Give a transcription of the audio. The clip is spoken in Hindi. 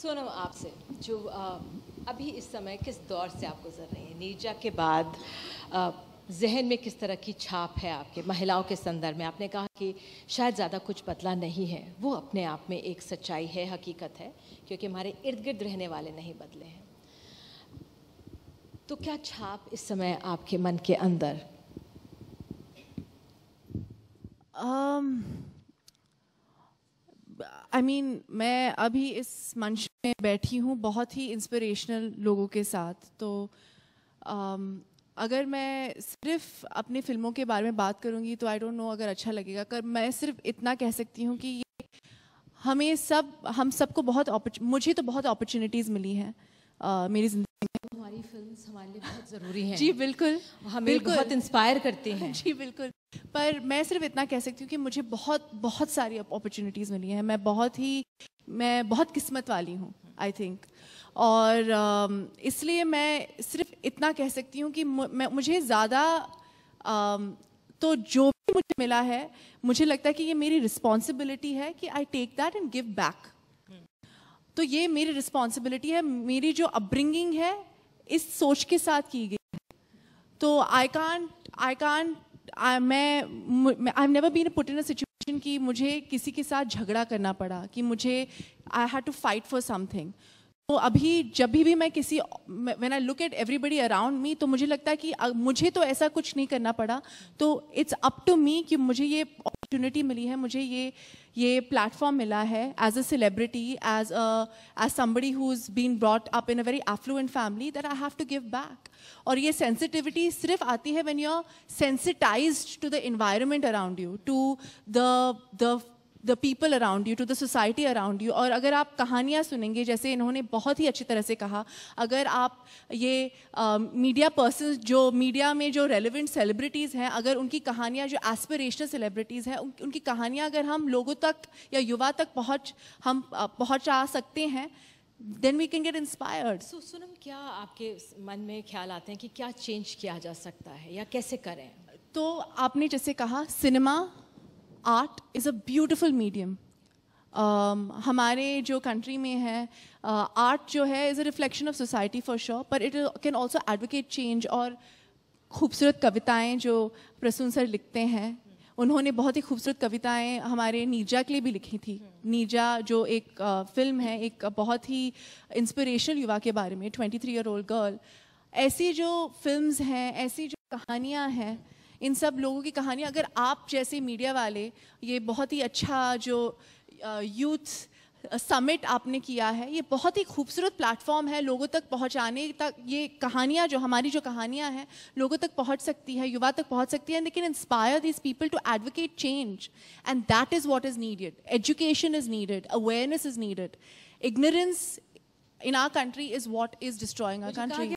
सोनम, आपसे जो अभी इस समय किस दौर से आप गुजर रही हैं, नीरजा के बाद जहन में किस तरह की छाप है आपके महिलाओं के संदर्भ में? आपने कहा कि शायद ज़्यादा कुछ बदला नहीं है, वो अपने आप में एक सच्चाई है, हकीकत है, क्योंकि हमारे इर्द गिर्द रहने वाले नहीं बदले हैं। तो क्या छाप इस समय आपके मन के अंदर? मैं अभी इस मंच में बैठी हूँ बहुत ही इंस्पिरेशनल लोगों के साथ। तो अगर मैं सिर्फ अपनी फिल्मों के बारे में बात करूँगी तो आई डोंट नो अगर अच्छा लगेगा। कर मैं सिर्फ इतना कह सकती हूँ कि ये हम सबको मुझे तो बहुत अपॉर्चुनिटीज़ मिली हैं मेरी ज़िंदगी में। हमारी फिल्म्स हमारे लिए बहुत ज़रूरी हैं। जी बिल्कुल, हमें बहुत इंस्पायर करती हैं। जी बिल्कुल, पर मैं सिर्फ इतना कह सकती हूँ कि मुझे बहुत सारी अपॉर्चुनिटीज़ मिली हैं। मैं बहुत किस्मत वाली हूँ आई थिंक। और इसलिए मैं सिर्फ इतना कह सकती हूँ कि मुझे ज़्यादा तो जो भी मुझे मिला है, मुझे लगता है कि ये मेरी रिस्पॉन्सिबिलिटी है कि I take that and give back. तो ये मेरी रिस्पॉन्सिबिलिटी है, मेरी जो अपब्रिंगिंग है इस सोच के साथ की गई है। तो I have never been put in a situation कि मुझे किसी के साथ झगड़ा करना पड़ा, कि मुझे I had to fight for something. तो अभी जब भी मैं when I look at everybody around me, तो मुझे लगता है कि मुझे तो ऐसा कुछ नहीं करना पड़ा। तो इट्स अप टू मी कि मुझे ये अपॉर्चुनिटी मिली है, मुझे ये प्लेटफॉर्म मिला है as a celebrity, as somebody who is been brought up in a very affluent family, that I have to give back. और ये सेंसिटिविटी सिर्फ आती है when you are sensitised to the environment around you, to the people around you, to the society around you। और अगर आप कहानियाँ सुनेंगे, जैसे इन्होंने बहुत ही अच्छी तरह से कहा, अगर आप ये मीडिया पर्सन, जो मीडिया में जो रेलिवेंट सेलिब्रिटीज़ हैं, अगर उनकी कहानियाँ, जो एस्पिरेशनल सेलिब्रिटीज़ हैं, उनकी कहानियाँ अगर हम लोगों तक या युवा तक पहुँचा सकते हैं, then we can get inspired। So, Sonam, क्या आपके मन में ख्याल आते हैं कि क्या चेंज किया जा सकता है या कैसे करें? तो आपने जैसे कहा, cinema art is a beautiful medium. हमारे जो कंट्री में है, आर्ट जो है is a reflection of society for sure, पर it can also advocate change. और खूबसूरत कविताएं जो प्रसून सर लिखते हैं, उन्होंने बहुत ही खूबसूरत कविताएं हमारे नीरजा के लिए भी लिखी थी। नीरजा जो एक फिल्म है, एक बहुत ही इंस्पिरेशनल युवा के बारे में, 23-year-old गर्ल। ऐसी जो फिल्म्स हैं, ऐसी जो कहानियाँ हैं, इन सब लोगों की कहानियाँ, अगर आप जैसे मीडिया वाले, ये बहुत ही अच्छा जो यूथ समिट आपने किया है, ये बहुत ही खूबसूरत प्लेटफॉर्म है लोगों तक पहुँचाने तक। ये कहानियाँ हमारी जो कहानियाँ हैं लोगों तक पहुँच सकती है, युवा तक पहुँच सकती है, and they can inspire these people to advocate change, and that is what is needed. Education is needed, awareness is needed. Ignorance in our country is what is destroying our country।